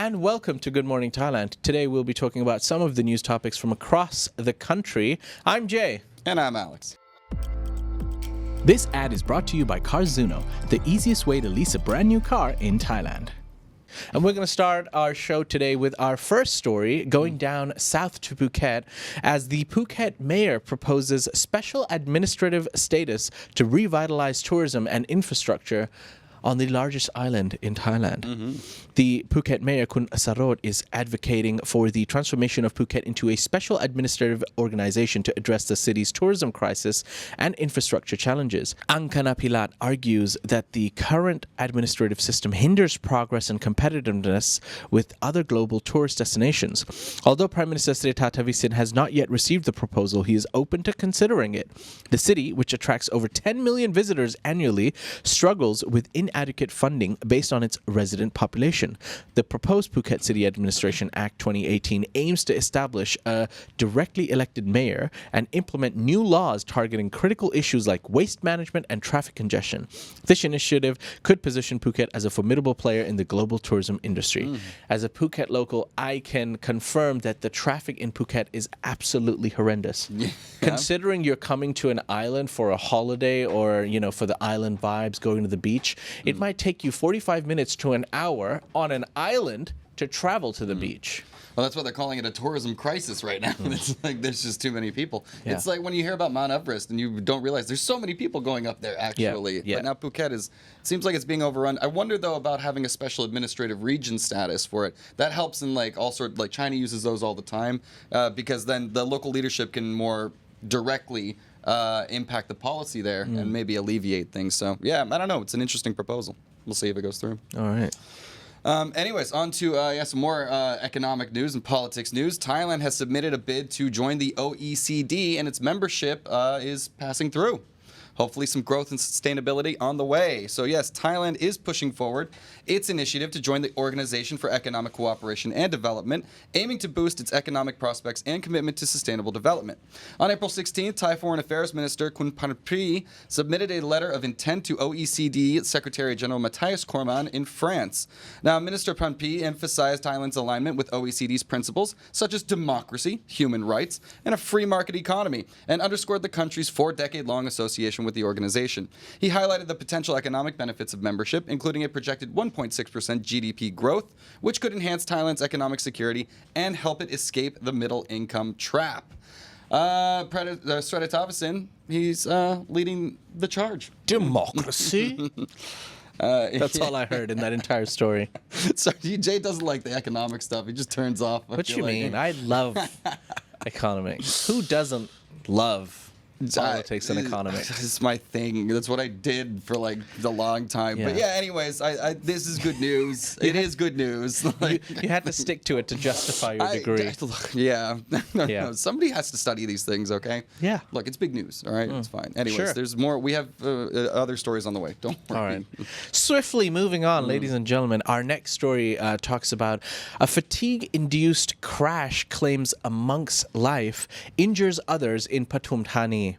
and welcome to Good Morning Thailand. Today we'll be talking about some of the news topics from across the country. I'm Jay. And I'm Alex. This ad is brought to you by Carzuno, the easiest way to lease a brand new car in Thailand. And we're going to start our show today with our first story, going down south to Phuket, as the Phuket mayor proposes special administrative status to revitalize tourism and infrastructure on the largest island in Thailand. The Phuket mayor, Kun Sarot, is advocating for the transformation of Phuket into a special administrative organization to address the city's tourism crisis and infrastructure challenges. Angkana Pilat argues that the current administrative system hinders progress and competitiveness with other global tourist destinations. Although Prime Minister Srettha Thavisin has not yet received the proposal, he is open to considering it. The city, which attracts over 10 million visitors annually, struggles with inadequate funding based on its resident population. The proposed Phuket City Administration Act 2018 aims to establish a directly elected mayor and implement new laws targeting critical issues like waste management and traffic congestion. This initiative could position Phuket as a formidable player in the global tourism industry. As a Phuket local, I can confirm that the traffic in Phuket is absolutely horrendous. Considering you're coming to an island for a holiday or, for the island vibes, going to the beach, it might take you 45 minutes to an hour on an island to travel to the beach. Well, that's why they're calling it a tourism crisis right now. It's like there's just too many people. Yeah. It's like when you hear about Mount Everest and you don't realize there's so many people going up there actually. Yeah. But now Phuket seems like it's being overrun. I wonder though about having a special administrative region status for it. That helps in China uses those all the time because then the local leadership can more directly impact the policy there and maybe alleviate things. So yeah, I don't know. It's an interesting proposal. We'll see if it goes through. All right. Anyways, on to some more economic news and politics news. Thailand has submitted a bid to join the OECD, and its membership is passing through. Hopefully some growth and sustainability on the way. So yes, Thailand is pushing forward its initiative to join the Organization for Economic Cooperation and Development, aiming to boost its economic prospects and commitment to sustainable development. On April 16th, Thai Foreign Affairs Minister Kun Panpri submitted a letter of intent to OECD Secretary General Matthias Cormann in France. Now, Minister Panpri emphasized Thailand's alignment with OECD's principles such as democracy, human rights, and a free market economy, and underscored the country's 4-decade-long association with the organization. He highlighted the potential economic benefits of membership, including a projected 1.6% GDP growth, which could enhance Thailand's economic security and help it escape the middle income trap. Srettha Thavisin, he's leading the charge. Democracy? That's all I heard in that entire story. Sorry, Jay doesn't like the economic stuff. He just turns off. What you mean? I love economics. Who doesn't love politics and economics? It's my thing. That's what I did for a long time. Yeah. But yeah, anyways, this is good news. It is good news. You had to stick to it to justify your degree. No, somebody has to study these things, okay? Yeah. Look, it's big news, all right? It's fine. Anyways, Sure. There's more. We have other stories on the way. Don't worry. All right. Swiftly moving on, ladies and gentlemen, our next story talks about a fatigue-induced crash claims a monk's life, injures others in Pathum Thani.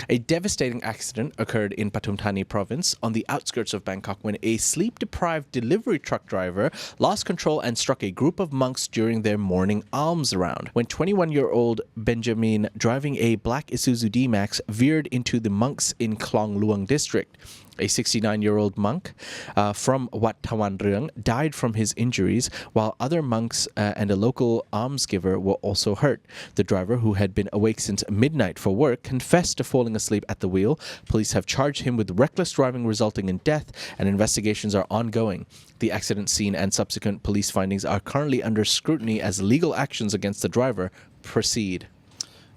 A devastating accident occurred in Pathum Thani province on the outskirts of Bangkok when a sleep-deprived delivery truck driver lost control and struck a group of monks during their morning alms round. When 21-year-old Benjamin, driving a black Isuzu D-Max, veered into the monks in Klong Luang district. A 69-year-old monk from Wat Tawan Reung died from his injuries, while other monks and a local almsgiver were also hurt. The driver, who had been awake since midnight for work, confessed to falling asleep at the wheel. Police have charged him with reckless driving resulting in death, and investigations are ongoing. The accident scene and subsequent police findings are currently under scrutiny as legal actions against the driver proceed.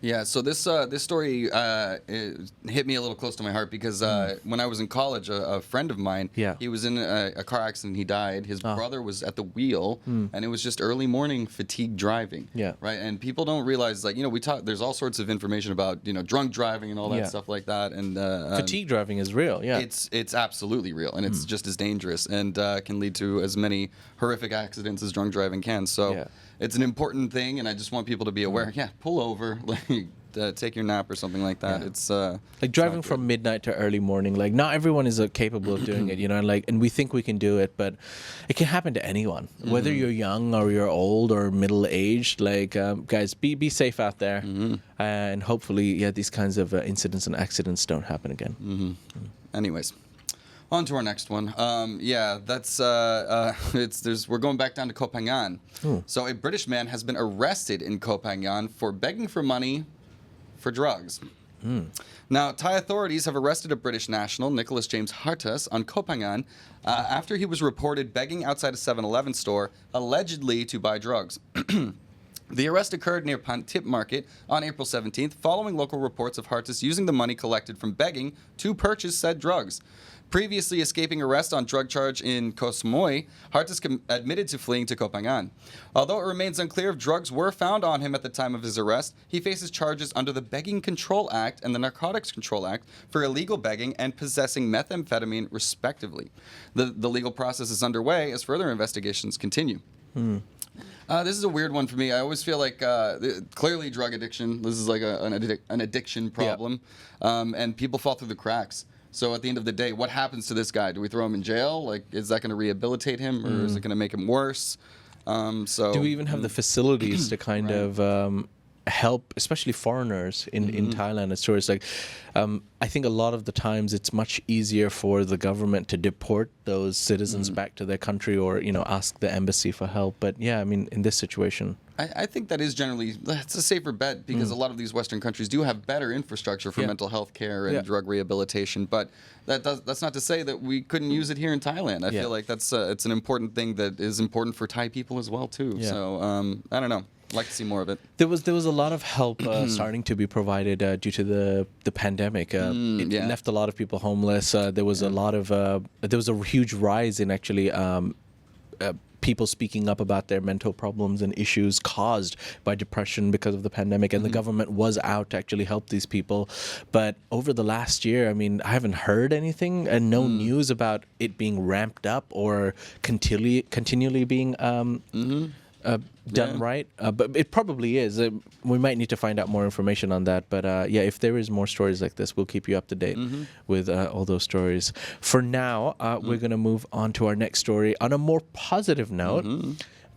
Yeah, so this story it hit me a little close to my heart because when I was in college, a friend of mine, he was in a car accident. He died. His brother was at the wheel, and it was just early morning fatigue driving. Yeah, right. And people don't realize, we talk. There's all sorts of information about drunk driving and all that stuff like that. And fatigue driving is real. Yeah, it's absolutely real, and it's just as dangerous and can lead to as many horrific accidents as drunk driving can. So. Yeah. It's an important thing, and I just want people to be aware. Yeah, pull over, take your nap or something like that. Yeah. It's like driving from midnight to early morning. Like not everyone is capable of doing it, you know. And we think we can do it, but it can happen to anyone, whether you're young or you're old or middle aged. Like guys, be safe out there, and hopefully, these kinds of incidents and accidents don't happen again. Anyways. On to our next one. That's we're going back down to Koh Phangan. So a British man has been arrested in Koh Phangan for begging for money for drugs. Now, Thai authorities have arrested a British national, Nicholas James Hartas, on Koh Phangan after he was reported begging outside a 7-Eleven store, allegedly to buy drugs. The arrest occurred near Pantip Market on April 17th, following local reports of Hartas using the money collected from begging to purchase said drugs. Previously escaping arrest on drug charge in Koh Samui, Hartas admitted to fleeing to Koh Phangan. Although it remains unclear if drugs were found on him at the time of his arrest, he faces charges under the Begging Control Act and the Narcotics Control Act for illegal begging and possessing methamphetamine, respectively. The legal process is underway as further investigations continue. This is a weird one for me. I always feel like clearly drug addiction. This is like an addiction problem, and people fall through the cracks. So at the end of the day, what happens to this guy? Do we throw him in jail? Like, is that going to rehabilitate him, or is it going to make him worse? Do we even have the facilities to kind of help, especially foreigners in Thailand as tourists? Like, I think a lot of the times it's much easier for the government to deport those citizens back to their country, or ask the embassy for help. But yeah, I mean, in this situation, I think that's a safer bet, because a lot of these Western countries do have better infrastructure for mental health care and drug rehabilitation. But that's not to say that we couldn't use it here in Thailand. I feel like it's an important thing that is important for Thai people as well too. Yeah. So I don't know. I'd like to see more of it. There was a lot of help starting to be provided due to the pandemic. It left a lot of people homeless. There was a huge rise in actually people speaking up about their mental problems and issues caused by depression because of the pandemic, and the government was out to actually help these people. But over the last year, I mean, I haven't heard anything and no news about it being ramped up or continually being done right, but it probably is. We might need to find out more information on that, but if there is more stories like this, we'll keep you up to date with all those stories. For now, we're going to move on to our next story on a more positive note.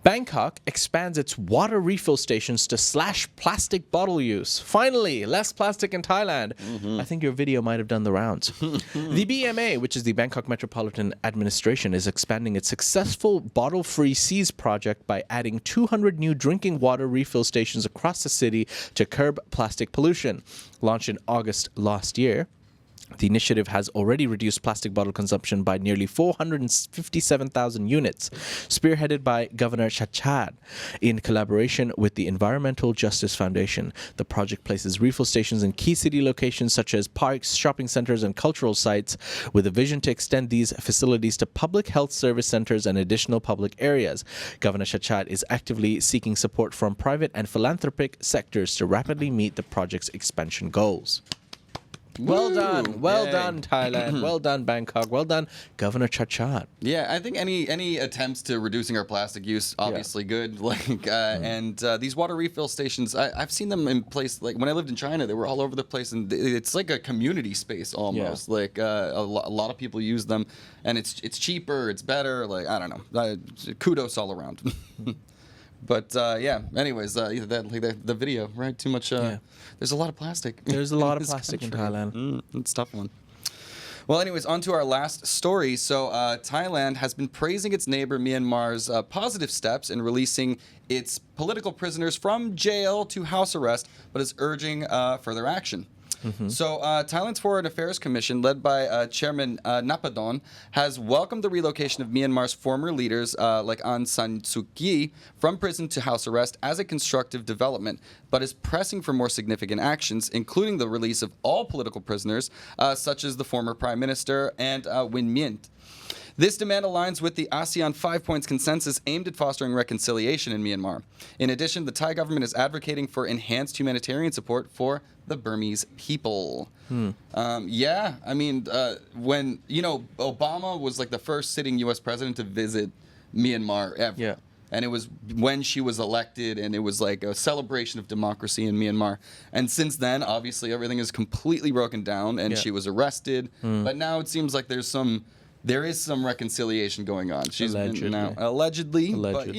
Bangkok expands its water refill stations to slash plastic bottle use. Finally, less plastic in Thailand. I think your video might have done the rounds. The BMA, which is the Bangkok Metropolitan Administration, is expanding its successful bottle-free seas project by adding 200 new drinking water refill stations across the city to curb plastic pollution. Launched in August last year, the initiative has already reduced plastic bottle consumption by nearly 457,000 units, spearheaded by Governor Chachad in collaboration with the Environmental Justice Foundation. The project places refill stations in key city locations such as parks, shopping centers, and cultural sites, with a vision to extend these facilities to public health service centers and additional public areas. Governor Chachad is actively seeking support from private and philanthropic sectors to rapidly meet the project's expansion goals. Well done, done, Thailand. Well done, Bangkok. Well done, Governor Chachad. Yeah, I think any attempts to reducing our plastic use, obviously good. Like, and these water refill stations, I've seen them in place. Like when I lived in China, they were all over the place, and it's like a community space almost. Like a lot of people use them, and it's cheaper, it's better. Like I don't know, kudos all around. But anyways, the video, right? Too much. There's a lot of plastic. There's a lot of plastic in Thailand. It's a tough one. Well, anyways, on to our last story. So Thailand has been praising its neighbor Myanmar's positive steps in releasing its political prisoners from jail to house arrest, but is urging further action. So Thailand's Foreign Affairs Commission, led by Chairman Napadon, has welcomed the relocation of Myanmar's former leaders like Aung San Suu Kyi from prison to house arrest as a constructive development, but is pressing for more significant actions, including the release of all political prisoners, such as the former Prime Minister and Win Myint. This demand aligns with the ASEAN 5 Points consensus aimed at fostering reconciliation in Myanmar. In addition, the Thai government is advocating for enhanced humanitarian support for the Burmese people. I mean, when, Obama was like the first sitting U.S. president to visit Myanmar ever. And it was when she was elected, and it was like a celebration of democracy in Myanmar. And since then, obviously, everything is completely broken down, and she was arrested. But now it seems like there is some reconciliation going on. She's been now allegedly, but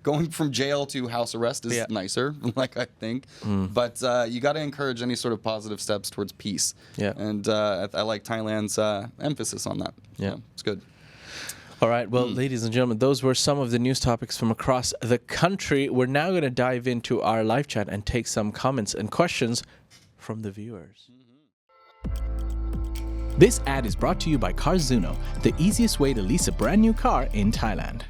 going from jail to house arrest is nicer, like I think. But you got to encourage any sort of positive steps towards peace. Yeah. And I like Thailand's emphasis on that. Yeah, so it's good. All right. Well, ladies and gentlemen, those were some of the news topics from across the country. We're now going to dive into our live chat and take some comments and questions from the viewers. This ad is brought to you by Carzuno, the easiest way to lease a brand new car in Thailand.